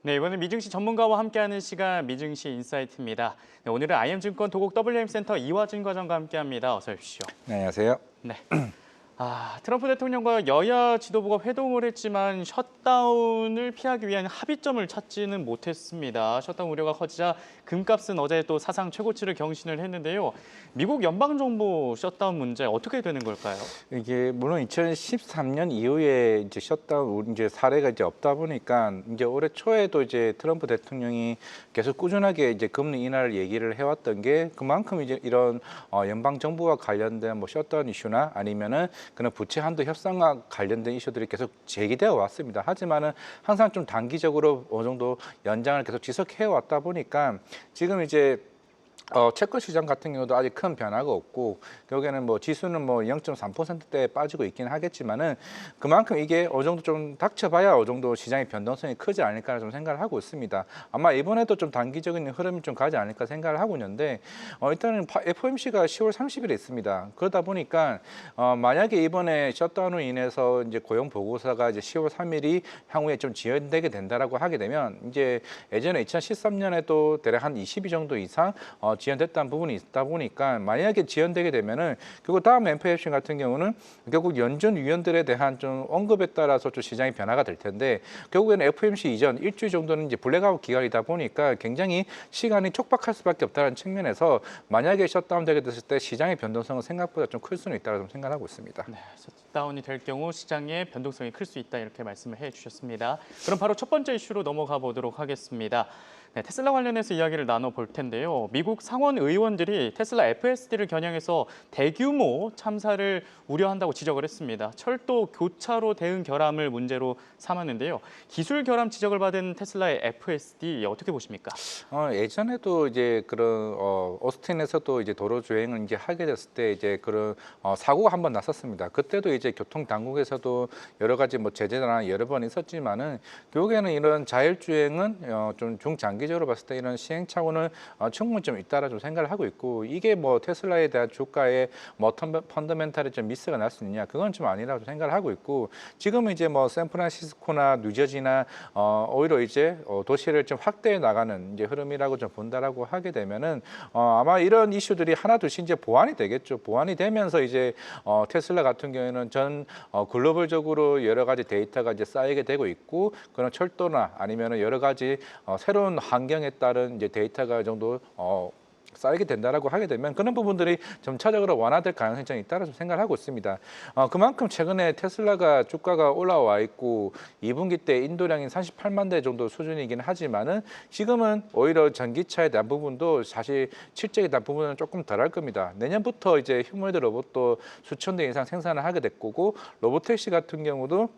네, 이번엔 미증시 전문가와 함께하는 시간 미증시 인사이트입니다. 네, 오늘은 IM증권 도곡 WM센터 이화진 과장과 함께합니다. 어서 오십시오. 네, 안녕하세요. 네. 트럼프 대통령과 여야 지도부가 회동을 했지만 셧다운을 피하기 위한 합의점을 찾지는 못했습니다. 셧다운 우려가 커지자 금값은 어제 또 사상 최고치를 경신을 했는데요. 미국 연방정부 셧다운 문제 어떻게 되는 걸까요? 이게 물론 2013년 이후에 이제 셧다운 이제 사례가 이제 없다 보니까 이제 올해 초에도 이제 트럼프 대통령이 계속 꾸준하게 이제 금리 인하를 얘기를 해왔던 게 그만큼 이제 이런 연방 정부와 관련된 뭐 셧다운 이슈나 아니면은 그런 부채 한도 협상과 관련된 이슈들이 계속 제기되어 왔습니다. 하지만은 항상 좀 단기적으로 어느 정도 연장을 계속 지속해 왔다 보니까 지금 이제 채권 시장 같은 경우도 아직 큰 변화가 없고 결국에는 뭐 지수는 뭐 0.3%대에 빠지고 있긴 하겠지만은 그만큼 이게 어느 정도 좀 닥쳐봐야 어느 정도 시장의 변동성이 크지 않을까 좀 생각을 하고 있습니다. 아마 이번에도 좀 단기적인 흐름이 좀 가지 않을까 생각을 하고 있는데 일단은 FOMC가 10월 30일에 있습니다. 그러다 보니까 만약에 이번에 셧다운으로 인해서 이제 고용 보고서가 이제 10월 3일이 향후에 좀 지연되게 된다라고 하게 되면 이제 예전에 2013년에도 대략 한 20위 정도 이상 지연됐다는 부분이 있다 보니까 만약에 지연되게 되면은 결국 다음 FOMC 같은 경우는 결국 연준 위원들에 대한 좀 언급에 따라서 좀 시장의 변화가 될 텐데 결국에는 FOMC 이전 일주일 정도는 이제 블랙아웃 기간이다 보니까 굉장히 시간이 촉박할 수밖에 없다는 측면에서 만약에 셧다운 되게 됐을 때 시장의 변동성은 생각보다 좀 클 수는 있다고 좀 생각하고 있습니다. 네, 셧다운이 될 경우 시장의 변동성이 클 수 있다 이렇게 말씀을 해주셨습니다. 그럼 바로 첫 번째 이슈로 넘어가 보도록 하겠습니다. 네, 테슬라 관련해서 이야기를 나눠볼 텐데요. 미국 상원 의원들이 테슬라 FSD를 겨냥해서 대규모 참사를 우려한다고 지적을 했습니다. 철도 교차로 대응 결함을 문제로 삼았는데요. 기술 결함 지적을 받은 테슬라의 FSD 어떻게 보십니까? 예전에도 이제 그런 오스틴에서도 이제 도로 주행을 이제 하게 됐을 때 이제 그런 사고가 한 번 났었습니다. 그때도 이제 교통 당국에서도 여러 가지 뭐 제재나 여러 번 있었지만은 결국에는 이런 자율주행은 좀 중장기적으로 봤을 때 이런 시행착오는 충분히 좀 있다라 좀 생각을 하고 있고 이게 뭐 테슬라에 대한 주가에 뭐 펀더멘탈에 좀 미스가 날 수 있느냐 그건 좀 아니라고 생각을 하고 있고 지금은 이제 뭐 샌프란시스코나 뉴저지나 오히려 이제 도시를 좀 확대해 나가는 이제 흐름이라고 좀 본다라고 하게 되면은 아마 이런 이슈들이 하나둘씩 이제 보완이 되겠죠. 보완이 되면서 이제 테슬라 같은 경우에는 전 글로벌적으로 여러 가지 데이터가 이제 쌓이게 되고 있고 그런 철도나 아니면은 여러 가지 새로운 환경에 따른 이제 데이터가 이 정도 쌓이게 된다라고 하게 되면 그런 부분들이 점차적으로 완화될 가능성이 좀 있다고 생각을 하고 있습니다. 그만큼 최근에 테슬라가 주가가 올라와 있고 2분기 때 인도량이 38만 대 정도 수준이긴 하지만은 지금은 오히려 전기차에 대한 부분도 사실 실적에 대한 부분은 조금 덜할 겁니다. 내년부터 이제 휴머노이드 로봇도 수천 대 이상 생산을 하게 될 거고 로보택시 같은 경우도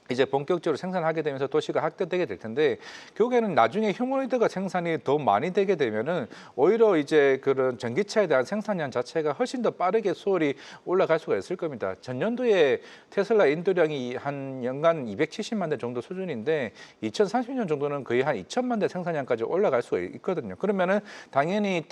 이제 본격적으로 생산하게 되면서 도시가 확대되게 될 텐데 결국에는 나중에 휴머노이드가 생산이 더 많이 되게 되면은 오히려 이제 그런 전기차에 대한 생산량 자체가 훨씬 더 빠르게 수월이 올라갈 수가 있을 겁니다. 전년도에 테슬라 인도량이 한 연간 270만 대 정도 수준인데 2030년 정도는 거의 한 2천만 대 생산량까지 올라갈 수가 있거든요. 그러면은 당연히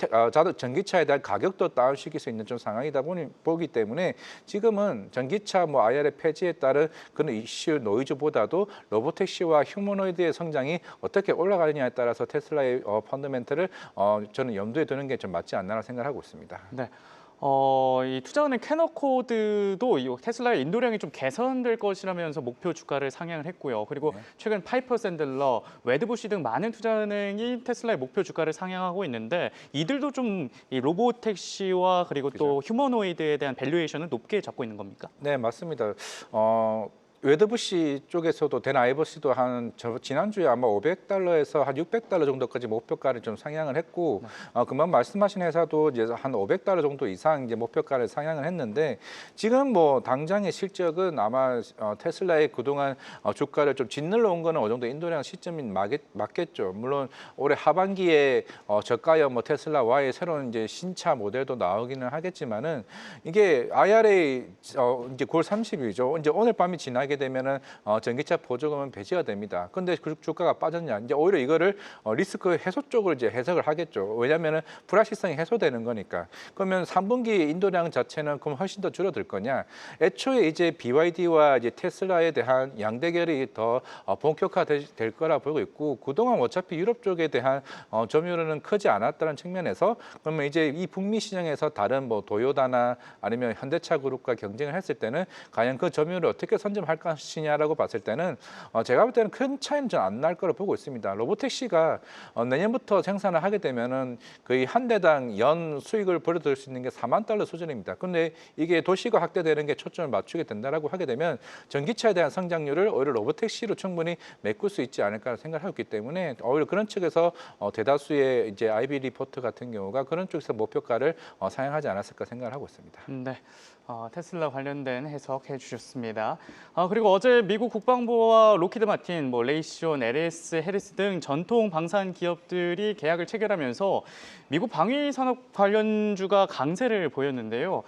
전기차에 대한 가격도 다운시킬 수 있는 좀 상황이다 보기 때문에 지금은 전기차 뭐 IRA 폐지에 따른 그런 이슈 노이즈보다도 로보택시와 휴머노이드의 성장이 어떻게 올라가느냐에 따라서 테슬라의 펀더멘털을 저는 염두에 두는 게 좀 맞지 않나라고 생각하고 있습니다. 네. 이 투자은행 캐너코드도 이 테슬라의 인도량이 좀 개선될 것이라면서 목표 주가를 상향을 했고요. 그리고 네. 최근 파이퍼 샌들러, 웨드부시 등 많은 투자은행이 테슬라의 목표 주가를 상향하고 있는데 이들도 좀 이 로보택시와 그리고 또 휴머노이드에 대한 밸류에이션을 높게 잡고 있는 겁니까? 네, 맞습니다. 웨더부시 쪽에서도 댄 아이버시도 지난주에 아마 500달러에서 한 600달러 정도까지 목표가를 좀 상향을 했고 금방 말씀하신 회사도 이제 한 500달러 정도 이상 이제 목표가를 상향을 했는데 지금 뭐 당장의 실적은 아마 테슬라의 그동안 주가를 좀 짓눌러 온 거는 어느 정도 인도량 시점이 맞겠죠. 물론 올해 하반기에 저가형 뭐 테슬라 Y의 새로운 이제 신차 모델도 나오기는 하겠지만은 이게 IRA 이제 9월 30일이죠. 이제 오늘 밤이 지나기 하게 되면은 전기차 보조금은 배제가 됩니다. 근데 그 주가가 빠졌냐? 이제 오히려 이거를 리스크 해소 쪽으로 이제 해석을 하겠죠. 왜냐하면은 불확실성이 해소되는 거니까. 그러면 3분기 인도량 자체는 그럼 훨씬 더 줄어들 거냐? 애초에 이제 BYD와 이제 테슬라에 대한 양대결이 더 본격화될 거라 보고 있고 그동안 어차피 유럽 쪽에 대한 점유율은 크지 않았다는 측면에서 그러면 이제 이 북미 시장에서 다른 뭐 도요다나 아니면 현대차 그룹과 경쟁을 했을 때는 과연 그 점유율을 어떻게 선점할 것이냐라고 봤을 때는 제가 볼 때는 큰 차이는 좀 안 날 거라 보고 있습니다. 로보택시가 내년부터 생산을 하게 되면은 거의 한 대당 연 수익을 벌어들일 수 있는 게 4만 달러 수준입니다. 근데 이게 도시가 확대되는 게 초점을 맞추게 된다라고 하게 되면 전기차에 대한 성장률을 오히려 로보택시로 충분히 메꿀 수 있지 않을까 생각하고 있기 때문에 오히려 그런 측에서 대다수의 이제 아이비 리포트 같은 경우가 그런 쪽에서 목표가를 상향하지 않았을까 생각을 하고 있습니다. 네. 테슬라 관련된 해석해 주셨습니다. 그리고 어제 미국 국방부와 로키드 마틴, 레이시온, LS, 해리스 등 전통 방산 기업들이 계약을 체결하면서 미국 방위 산업 관련주가 강세를 보였는데요.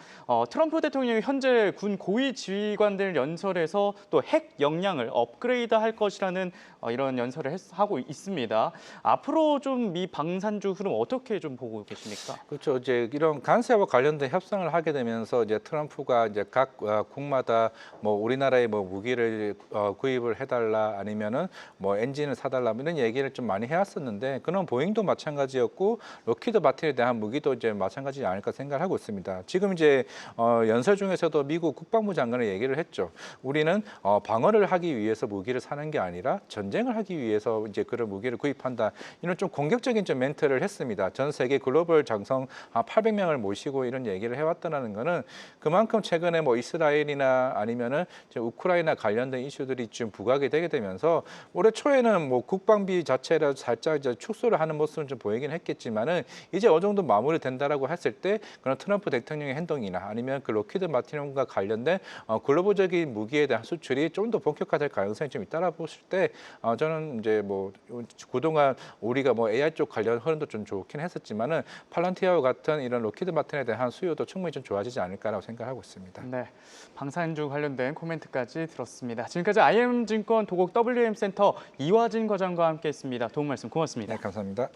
트럼프 대통령이 현재 군 고위 지휘관들 연설에서 또 핵 역량을 업그레이드할 것이라는 이런 연설을 하고 있습니다. 앞으로 좀 미 방산주 흐름 어떻게 좀 보고 계십니까? 그렇죠. 이제 이런 관세와 관련된 협상을 하게 되면서 이제 트럼프가 이제 각 국마다 우리나라에 무기를 구입을 해달라 아니면은 엔진을 사달라 이런 얘기를 좀 많이 해왔었는데 그런 보잉도 마찬가지였고 로키드 마틴에 대한 무기도 이제 마찬가지지 않을까 생각을 하고 있습니다. 지금 이제 연설 중에서도 미국 국방부 장관이 얘기를 했죠. 우리는 방어를 하기 위해서 무기를 사는 게 아니라 전쟁을 하기 위해서 이제 그런 무기를 구입한다. 이런 좀 공격적인 좀 멘트를 했습니다. 전 세계 글로벌 장성 800명을 모시고 이런 얘기를 해왔다는 거는 그만큼 최근에 이스라엘이나 아니면은 우크라이나 관련된 이슈들이 좀 부각이 되게 되면서 올해 초에는 국방비 자체를 살짝 이제 축소를 하는 모습은 좀 보이긴 했겠지만은 이제 어느 정도 마무리된다라고 했을 때 그런 트럼프 대통령의 행동이나 아니면 그 로키드 마틴과 관련된 글로벌적인 무기에 대한 수출이 좀 더 본격화될 가능성이 좀 있다라 보실 때 저는 이제 그동안 우리가 AI 쪽 관련 흐름도 좀 좋긴 했었지만은 팔란티아와 같은 이런 로키드 마틴에 대한 수요도 충분히 좀 좋아지지 않을까라고 생각하고 있습니다. 네, 방산주 관련된 코멘트까지 들었습니다. 지금까지 IM증권 도곡 WM센터 이화진 과장과 함께했습니다. 도움 말씀 고맙습니다. 네, 감사합니다.